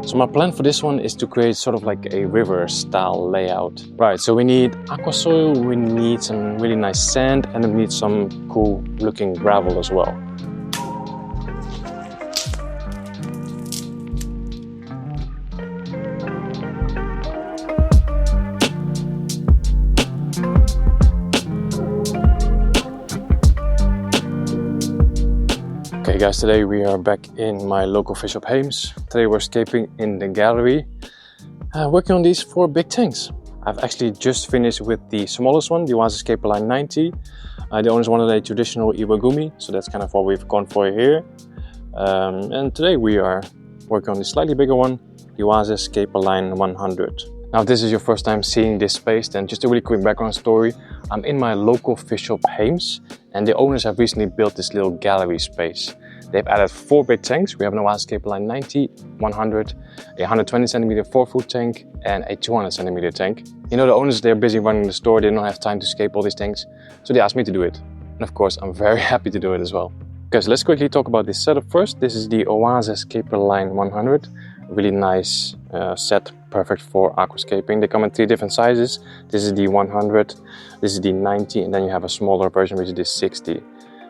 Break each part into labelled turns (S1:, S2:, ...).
S1: So my plan for this one is to create sort of like a river style layout. Right, so we need AQUASOIL, we need some really nice sand, and we need some cool looking gravel as well. Okay guys, today we are back in my local fish shop Hames. Today we're scaping in the gallery, working on these 4 big tanks. I've actually just finished with the smallest one, the OASE ScaperLine 90. The owners wanted a traditional iwagumi, so that's kind of what we've gone for here. And today we are working on the slightly bigger one, the OASE ScaperLine 100. Now if this is your first time seeing this space, then just a really quick background story. I'm in my local fish shop Hames, and the owners have recently built this little gallery space. They've added 4 big tanks. We have an OASE ScaperLine 90, 100, a 120 centimeter 4-foot tank, and a 200 centimeter tank. You know, the owners, they're busy running the store. They don't have time to scape all these tanks, so they asked me to do it. And of course, I'm very happy to do it as well. Okay, so let's quickly talk about this setup first. This is the OASE ScaperLine 100. A really nice set, perfect for aquascaping. They come in 3 different sizes. This is the 100, this is the 90, and then you have a smaller version, which is the 60.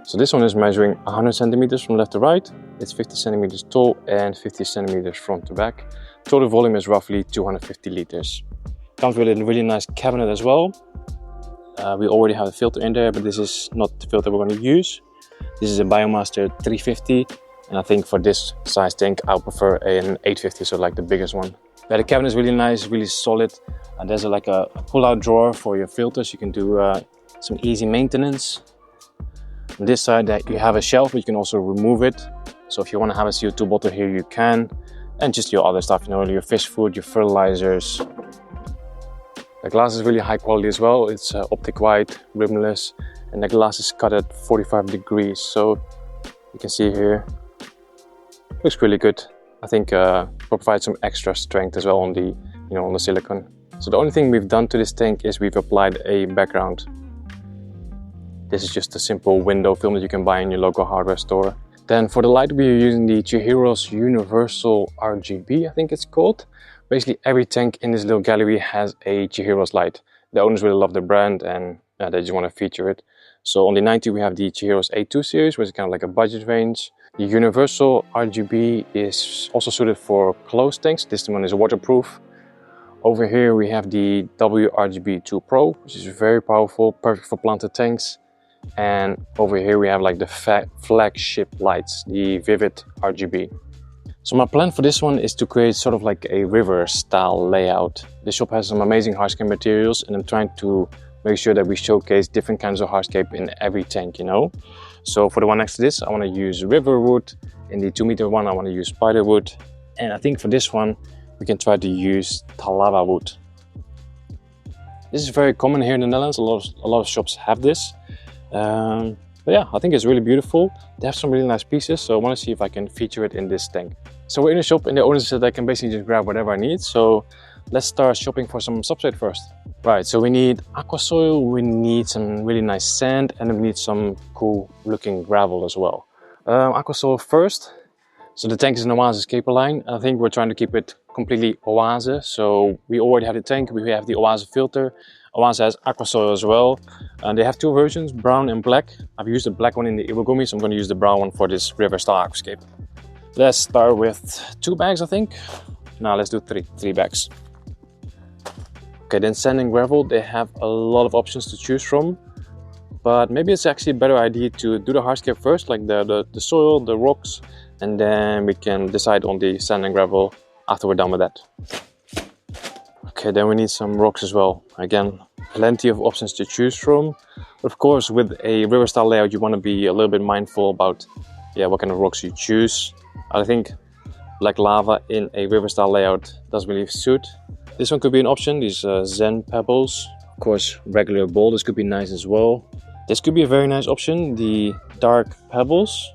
S1: So this one is measuring 100 centimeters from left to right. It's 50 centimeters tall and 50 centimeters front to back. Total volume is roughly 250 liters. Comes with a really nice cabinet as well. We already have a filter in there, but this is not the filter we're going to use. This is a Biomaster 350, and I think for this size tank I prefer an 850, so like the biggest one. Yeah, the cabinet is really nice, really solid. And there's like a pull-out drawer for your filters. You can do some easy maintenance. On this side you have a shelf, but you can also remove it. So if you want to have a CO2 bottle here, you can. And just your other stuff, you know, your fish food, your fertilizers. The glass is really high quality as well. It's optic white, rimless, and the glass is cut at 45 degrees. So you can see here, looks really good. I think provide some extra strength as well on the, on the silicone. So the only thing we've done to this tank is we've applied a background. This is just a simple window film that you can buy in your local hardware store. Then for the light, we are using the Chihiro's Universal RGB, I think it's called. Basically every tank in this little gallery has a Chihiro's light. The owners really love the brand, and they just want to feature it. So on the 90 we have the Chihiro's A2 series, which is kind of like a budget range. The Universal RGB is also suited for closed tanks. This one is waterproof. Over here we have the WRGB2 Pro, which is very powerful, perfect for planted tanks. And over here we have like the flagship lights, the Vivid RGB. So my plan for this one is to create sort of like a river style layout. This shop has some amazing hardscape materials, and I'm trying to make sure that we showcase different kinds of hardscape in every tank, So for the one next to this, I want to use river wood. In the 2-meter one, I want to use spider wood. And I think for this one, we can try to use talava wood. This is very common here in the Netherlands. A lot of shops have this. But yeah, I think it's really beautiful. They have some really nice pieces, so I want to see if I can feature it in this tank. So we're in the shop, and the owner said I can basically just grab whatever I need. So let's start shopping for some substrate first. Right, so we need AQUASOIL, we need some really nice sand, and we need some cool looking gravel as well. AQUASOIL first. So the tank is an OASE ScaperLine. I think we're trying to keep it completely OASE. So we already have the tank, we have the OASE filter. OASE has AQUASOIL as well. And they have 2 versions, brown and black. I've used the black one in the iwagumi, so I'm going to use the brown one for this river style aquascape. Let's start with 2 bags, I think. Now let's do 3 bags. Okay, then sand and gravel, they have a lot of options to choose from. But maybe it's actually a better idea to do the hardscape first, like the soil, the rocks, and then we can decide on the sand and gravel after we're done with that. Okay, then we need some rocks as well. Again, plenty of options to choose from. Of course, with a river style layout, you want to be a little bit mindful about what kind of rocks you choose. I think black lava in a river style layout doesn't really suit. This one could be an option, these Zen pebbles. Of course, regular boulders could be nice as well. This could be a very nice option, the dark pebbles.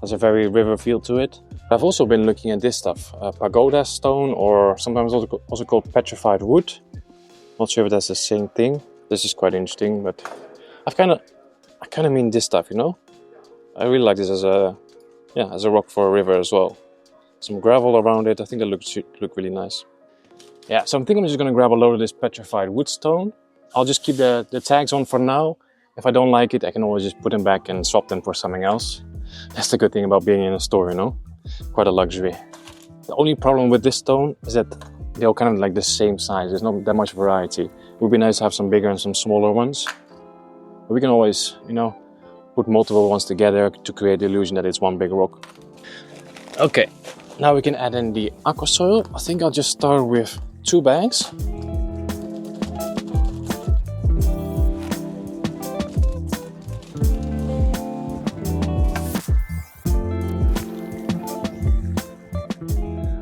S1: Has a very river feel to it. I've also been looking at this stuff, pagoda stone, or sometimes also called petrified wood. Not sure if that's the same thing. This is quite interesting, but I kind of mean this stuff, I really like this as a rock for a river as well. some gravel around it. I think that should look really nice. Yeah, so I'm thinking I'm just gonna grab a load of this petrified wood stone. I'll just keep the tags on for now. If I don't like it, I can always just put them back and swap them for something else. That's the good thing about being in a store, you know? Quite a luxury. The only problem with this stone is that they're all kind of like the same size. There's not that much variety. It would be nice to have some bigger and some smaller ones. But we can always, you know, put multiple ones together to create the illusion that it's one big rock. Okay, now we can add in the AQUASOIL. I think I'll just start with 2 bags.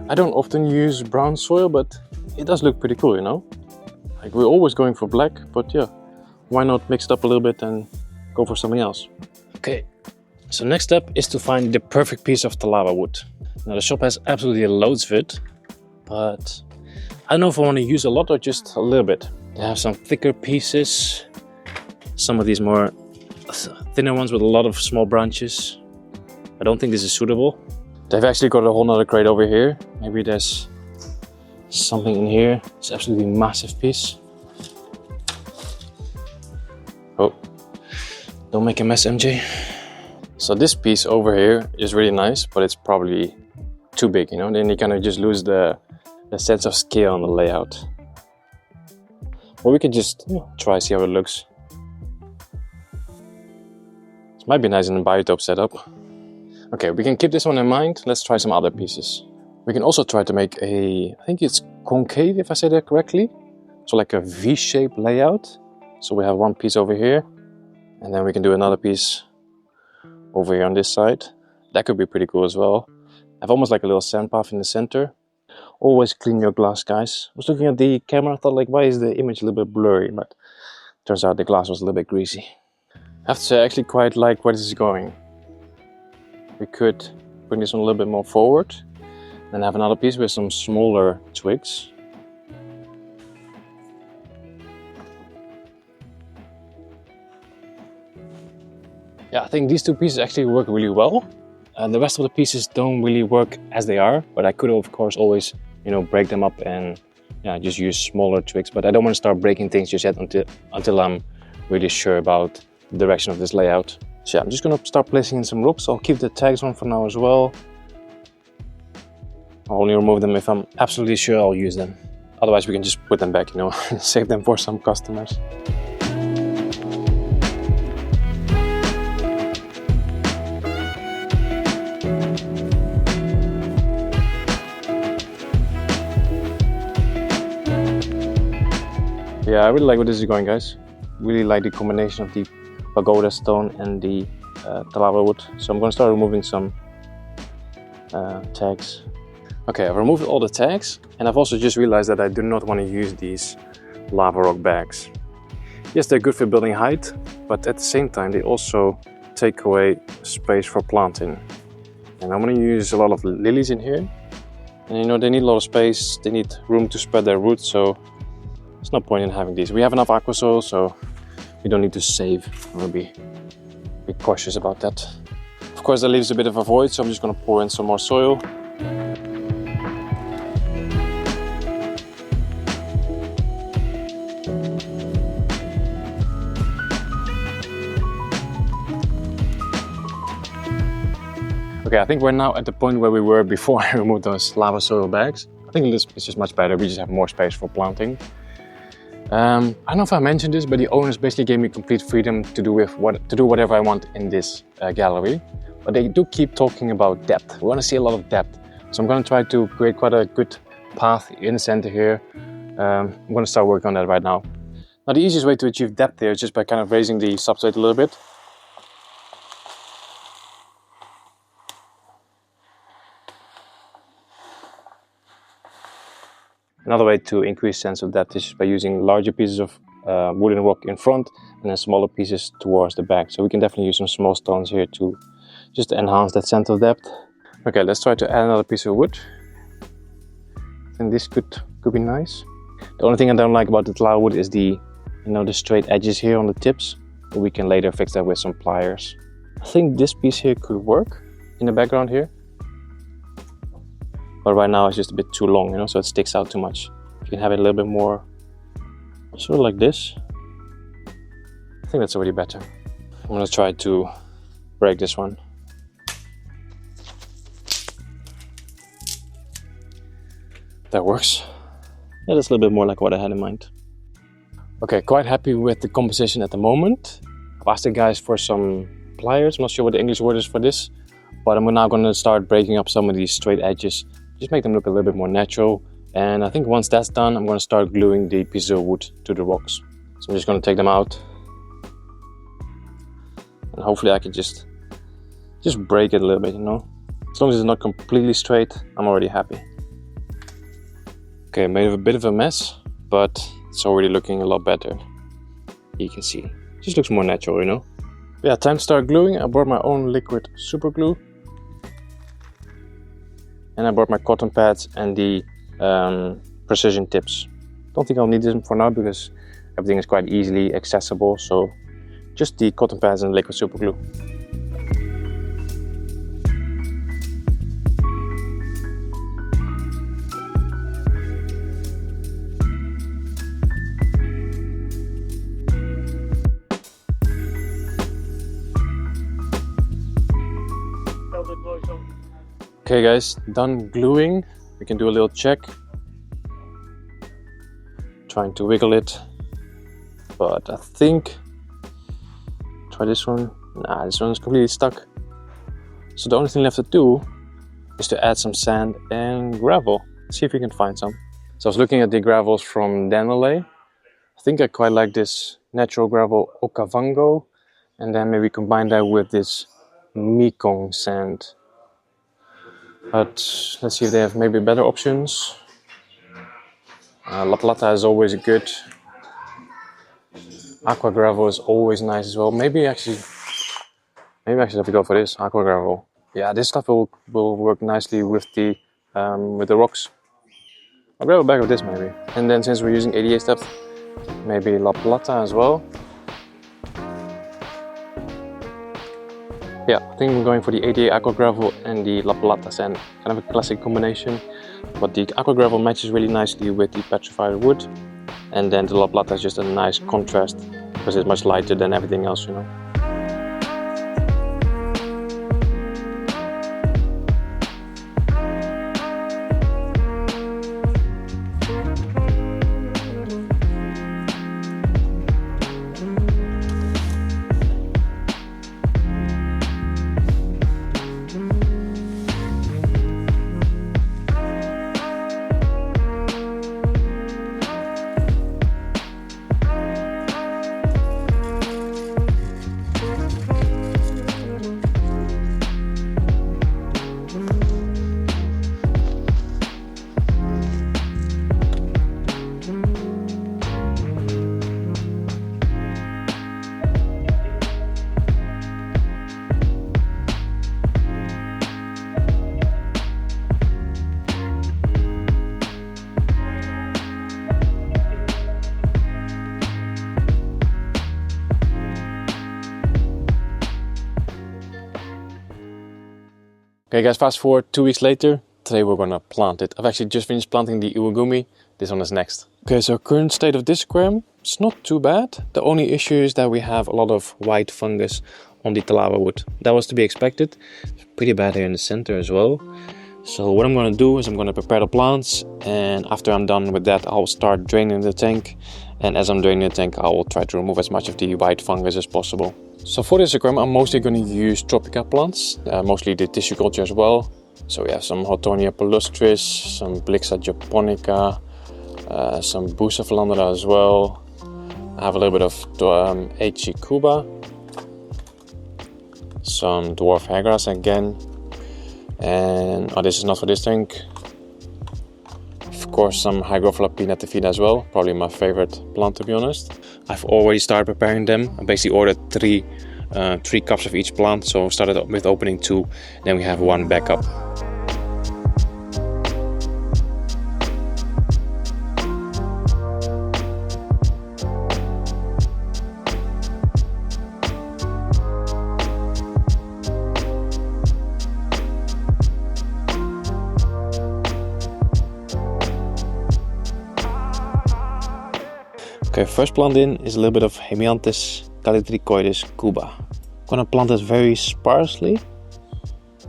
S1: I don't often use brown soil, but it does look pretty cool, you know? Like, we're always going for black, but yeah, why not mix it up a little bit and go for something else? Okay, so next step is to find the perfect piece of lava wood. Now the shop has absolutely loads of it, but I don't know if I want to use a lot or just a little bit. They have some thicker pieces, some of these more thinner ones with a lot of small branches. I don't think this is suitable. They've actually got a whole nother crate over here. Maybe there's something in here. It's absolutely massive piece. Oh, don't make a mess, MJ. So this piece over here is really nice, but it's probably too big, you know? Then you kind of just lose the sense of scale on the layout. But we can just try see how it looks. It might be nice in a biotope setup. Okay, we can keep this one in mind. Let's try some other pieces. We can also try to make I think it's concave, if I say that correctly. So like a V-shaped layout. So we have one piece over here, and then we can do another piece over here on this side. That could be pretty cool as well. Have almost like a little sand path in the center. Always clean your glass, guys. I was looking at the camera, I thought like, why is the image a little bit blurry? But turns out the glass was a little bit greasy. I have to say, I actually quite like where this is going. We could bring this one a little bit more forward, then have another piece with some smaller twigs. Yeah, I think these 2 pieces actually work really well. And the rest of the pieces don't really work as they are, but I could of course always, you know, break them up and just use smaller twigs. But I don't want to start breaking things just yet until I'm really sure about the direction of this layout. So yeah, I'm just gonna start placing in some rocks. I'll keep the tags on for now as well. I'll only remove them if I'm absolutely sure I'll use them. Otherwise we can just put them back, you know, save them for some customers. Yeah, I really like where this is going, guys. Really like the combination of the pagoda stone and the lava wood. So I'm going to start removing some tags. Okay, I've removed all the tags, and I've also just realized that I do not want to use these lava rock bags. Yes, they're good for building height, but at the same time they also take away space for planting. And I'm going to use a lot of lilies in here. And you know, they need a lot of space, they need room to spread their roots, so there's no point in having these. We have enough AQUASOIL, so we don't need to save or be cautious about that. Of course, that leaves a bit of a void, so I'm just going to pour in some more soil. Okay, I think we're now at the point where we were before I removed those lava soil bags. I think this is just much better. We just have more space for planting. I don't know if I mentioned this, but the owners basically gave me complete freedom to do whatever I want in this gallery. But they do keep talking about depth. We want to see a lot of depth. So I'm going to try to create quite a good path in the center here. I'm going to start working on that right now. Now the easiest way to achieve depth here is just by kind of raising the substrate a little bit. Another way to increase sense of depth is by using larger pieces of wooden rock in front and then smaller pieces towards the back. So we can definitely use some small stones here to just enhance that sense of depth. Okay, let's try to add another piece of wood. And this could be nice. The only thing I don't like about the lava wood is the straight edges here on the tips. But we can later fix that with some pliers. I think this piece here could work in the background here. but right now it's just a bit too long, you know, so it sticks out too much. You can have it a little bit more sort of like this. I think that's already better. I'm gonna try to break this one. That works. Yeah, that's a little bit more like what I had in mind. Okay, quite happy with the composition at the moment. I've asked the guys for some pliers. I'm not sure what the English word is for this, but I'm now going to start breaking up some of these straight edges, just make them look a little bit more natural. And I think once that's done, I'm going to start gluing the pieces of wood to the rocks. So I'm just going to take them out, and hopefully I can just break it a little bit, you know. As long as it's not completely straight, I'm already happy. Okay, made a bit of a mess, but it's already looking a lot better. You can see, just looks more natural, you know. Yeah, time to start gluing. I brought my own liquid super glue, and I brought my cotton pads and the precision tips. Don't think I'll need them for now because everything is quite easily accessible. So just the cotton pads and liquid super glue. Okay guys, done gluing. We can do a little check. Trying to wiggle it, but I think, try this one. Nah, this one's completely stuck. So the only thing left to do is to add some sand and gravel. See if we can find some. So I was looking at the gravels from Danelay. I think I quite like this natural gravel Okavango, and then maybe combine that with this Mekong sand. But let's see if they have maybe better options. La Plata is always good. Aqua gravel is always nice as well. Maybe actually have to go for this aqua gravel. Yeah, this stuff will work nicely with the rocks. I'll grab a bag of this maybe. And then since we're using 88 stuff, maybe La Plata as well. Yeah, I think I'm going for the 88 aqua gravel and the La Plata sand. Kind of a classic combination, but the aqua gravel matches really nicely with the petrified wood, and then the La Plata is just a nice contrast because it's much lighter than everything else, you know. Okay guys, fast forward 2 weeks later. Today we're gonna plant it. I've actually just finished planting the Iwagumi. This one is next. Okay, so current state of this aquarium, it's not too bad. The only issue is that we have a lot of white fungus on the Talawa wood. That was to be expected. It's pretty bad here in the center as well. So what I'm gonna do is I'm gonna prepare the plants, and after I'm done with that, I'll start draining the tank. And as I'm draining the tank, I will try to remove as much of the white fungus as possible. So for this aquarium, I'm mostly going to use tropica plants, mostly the tissue culture as well. So we have some Hottonia palustris, some Blixa japonica, some Bucephalandra as well. I have a little bit of H. cuba, some dwarf hairgrass again, and this is not for this tank. Of course, some Hygrophila pinnatifida as well, probably my favorite plant to be honest. I've already started preparing them. I basically ordered three cups of each plant, so I started with opening 2, then we have 1 backup. Okay, first plant in is a little bit of Hemianthus calitricoides cuba. I'm gonna plant this very sparsely.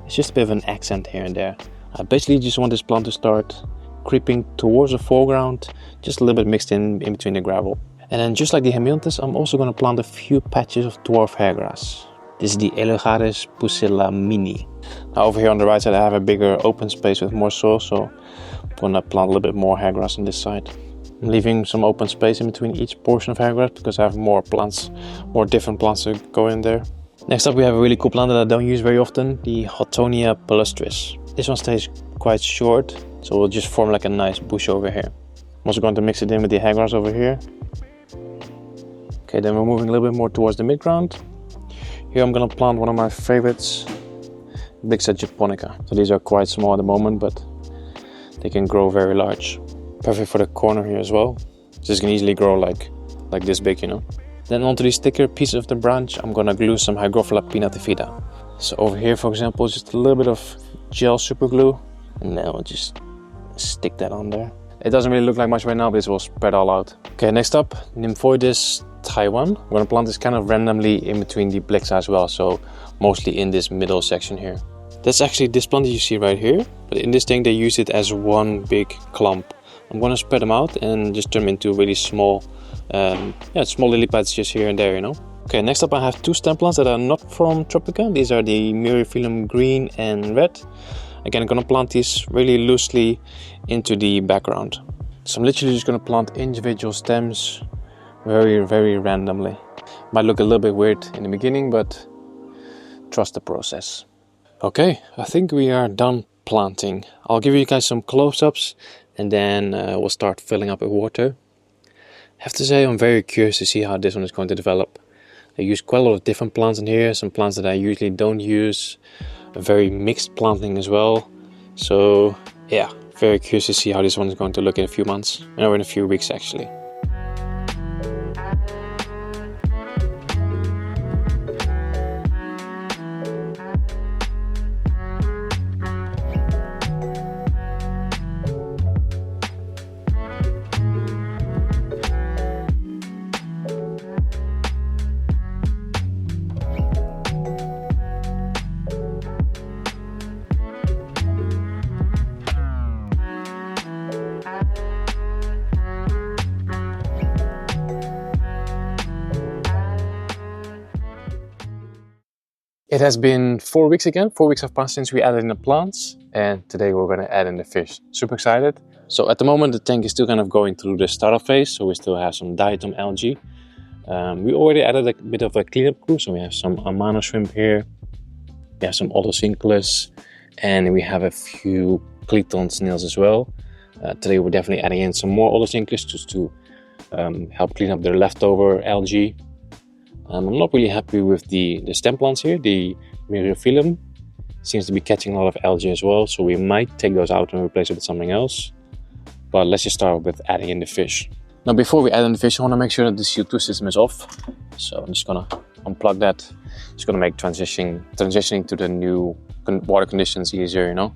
S1: It's just a bit of an accent here and there. I basically just want this plant to start creeping towards the foreground, just a little bit mixed in between the gravel. And then just like the Hemianthus, I'm also gonna plant a few patches of dwarf hairgrass. This is the Elegaris pusilla mini. Now over here on the right side I have a bigger open space with more soil, so I'm gonna plant a little bit more hairgrass on this side. I'm leaving some open space in between each portion of hairgrass because I have more plants, more different plants to go in there. Next up we have a really cool plant that I don't use very often, the Hottonia palustris. This one stays quite short, so we'll just form like a nice bush over here. I'm also going to mix it in with the hairgrass over here. Okay, then we're moving a little bit more towards the midground. Here I'm gonna plant one of my favorites, Bixa japonica. So these are quite small at the moment, but they can grow very large. Perfect for the corner here as well. This can easily grow like this big, you know. Then onto these thicker pieces of the branch, I'm gonna glue some Hygrophila pinnatifida. So over here, for example, just a little bit of gel super glue, and then we'll just stick that on there. It doesn't really look like much right now, but it will spread all out. Okay, next up, Nymphoides Taiwan. I'm gonna plant this kind of randomly in between the Blixa as well, so mostly in this middle section here. That's actually this plant that you see right here, but in this thing they use it as one big clump. I'm gonna spread them out and just turn them into really small, small lily pads just here and there, you know. Okay, next up I have two stem plants that are not from Tropica. These are the Myriophyllum green and red. Again, I'm gonna plant these really loosely into the background. So I'm literally just gonna plant individual stems very randomly. Might look a little bit weird in the beginning, but trust the process. Okay, I think we are done planting. I'll give you guys some close-ups and then we'll start filling up with water. I have to say I'm very curious to see how this one is going to develop. I use quite a lot of different plants in here, some plants that I usually don't use, a very mixed planting as well. So yeah, very curious to see how this one is going to look in a few months, or in a few weeks actually. It has been 4 weeks again. 4 weeks have passed since we added in the plants, and today we're going to add in the fish. Super excited. So at the moment the tank is still kind of going through the startup phase, so we still have some diatom algae. We already added a bit of a cleanup crew, so we have some Amano shrimp here, we have some Otocinclus, and we have a few Cleton snails as well. Today we're definitely adding in some more Otocinclus just to help clean up their leftover algae. I'm not really happy with the stem plants here. The Myriophyllum seems to be catching a lot of algae as well, so we might take those out and replace it with something else. But let's just start with adding in the fish. Now before we add in the fish, I want to make sure that the CO2 system is off. So I'm just gonna unplug that. Just gonna make transitioning to the new water conditions easier, you know.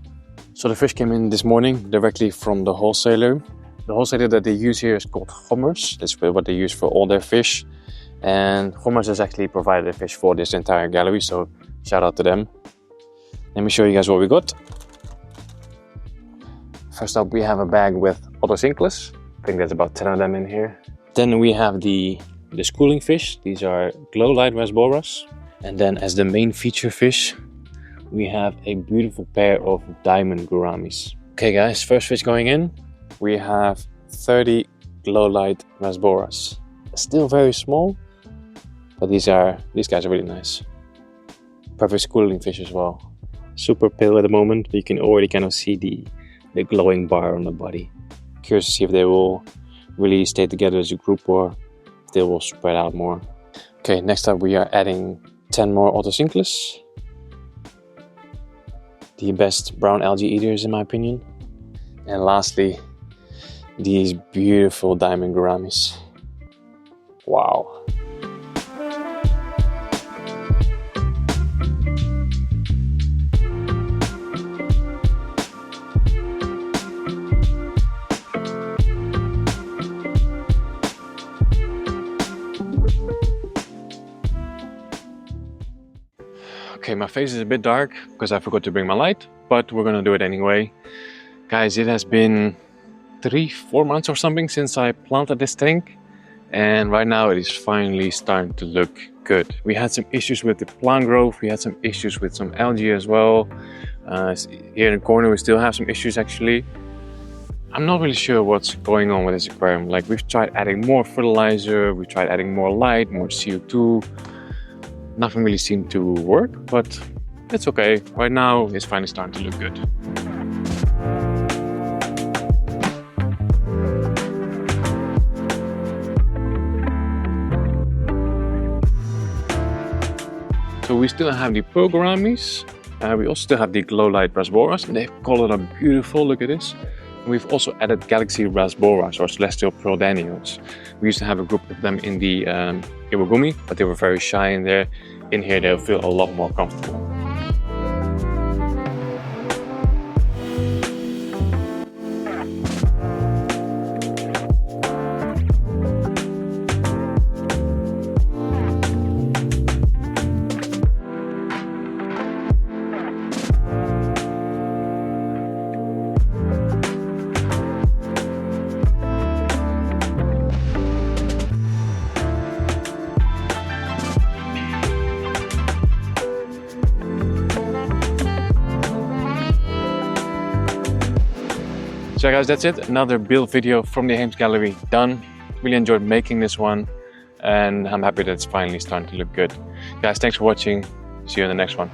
S1: So the fish came in this morning directly from the wholesaler. The wholesaler that they use here is called Gouramis. That's what they use for all their fish. And Gouramis has actually provided the fish for this entire gallery, so shout out to them. Let me show you guys what we got. First up we have a bag with Otocinclus. I think there's about 10 of them in here. Then we have the schooling fish. These are Glowlight Rasboras. And then as the main feature fish, we have a beautiful pair of diamond Gouramis. Okay guys, first fish going in. We have 30 Glowlight Rasboras. Still very small, but these guys are really nice. Perfect schooling fish as well. Super pale at the moment, but you can already kind of see the glowing bar on the body. Curious to see if they will really stay together as a group or if they will spread out more. Okay, next up we are adding 10 more Otocinclus. The best brown algae eaters in my opinion. And lastly, these beautiful diamond Gouramis. Wow. my face is a bit dark because I forgot to bring my light, but we're gonna do it anyway. Guys, it has been 3-4 months or something since I planted this tank, and right now it is finally starting to look good. We had some issues with the plant growth, we had some issues with some algae as well. Here in the corner we still have some issues actually. I'm not really sure what's going on with this aquarium. Like, we've tried adding more fertilizer, we've tried adding more light, more CO2. Nothing really seemed to work, but it's okay. Right now it's finally starting to look good. So we still have the Gouramis. We also still have the Glowlight Rasboras, and they've colored up beautiful. Look at this. And we've also added Galaxy Rasboras, or celestial pearl daniels. We used to have a group of them in the Gouramis, but they were very shy in there. In here they'll feel a lot more comfortable. So guys, that's it. Another build video from the Hames Gallery done. Really enjoyed making this one, and I'm happy that it's finally starting to look good. Guys, thanks for watching. See you in the next one.